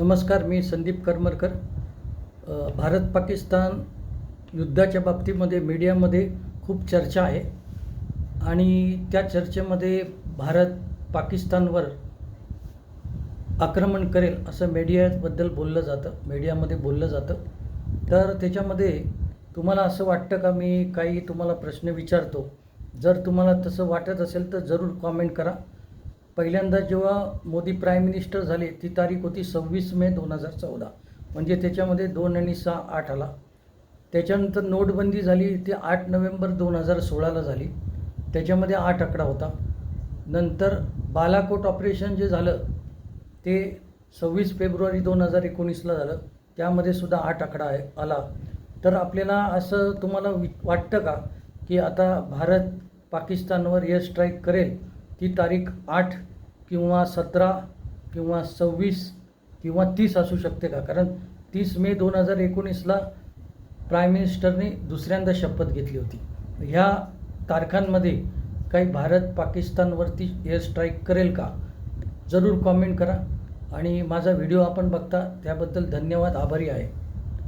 नमस्कार, मी संदीप करमरकर. भारत पाकिस्तान युद्धाच्या बाबतीमध्ये मीडियामध्ये खूप चर्चा आहे आणि त्या चर्चेमध्ये भारत पाकिस्तानवर आक्रमण करेल असं मीडियामध्ये बोललं जातं. तर त्याच्यामध्ये तुम्हाला असं वाटतं का मी काही तुम्हाला प्रश्न विचारतो? जर तुम्हाला तसं वाटत असेल तर जरूर कॉमेंट करा. पहिल्यांदा जेव्हा मोदी प्राईम मिनिस्टर झाले ती तारीख होती 26 मे 2014, म्हणजे त्याच्यामध्ये 2 आणि 6 8 आला. त्याच्यानंतर नोटबंदी झाली ती 8 नोव्हेंबर 2016ला झाली, त्याच्यामध्ये 8 आकडा होता. नंतर बालाकोट ऑपरेशन जे झालं ते 26 फेब्रुवारी 2019ला झालं, त्यामध्ये सुद्धा 8 आकडा आला. तर आपल्याला असं तुम्हाला वाटतं का की आता भारत पाकिस्तानवर एअर स्ट्राईक करेल ती तारीख 8 किंवा 17 किंवा 26 किंवा 30 असू शकते का? कारण 30 मे 2019ला प्राईम मिनिस्टरने दुसऱ्यांदा शपथ घेतली होती. ह्या तारखांमध्ये काही भारत पाकिस्तानवरती एअर स्ट्राईक करेल का? जरूर कॉमेंट करा आणि माझा व्हिडिओ आपण बघता त्याबद्दल धन्यवाद, आभारी आहे.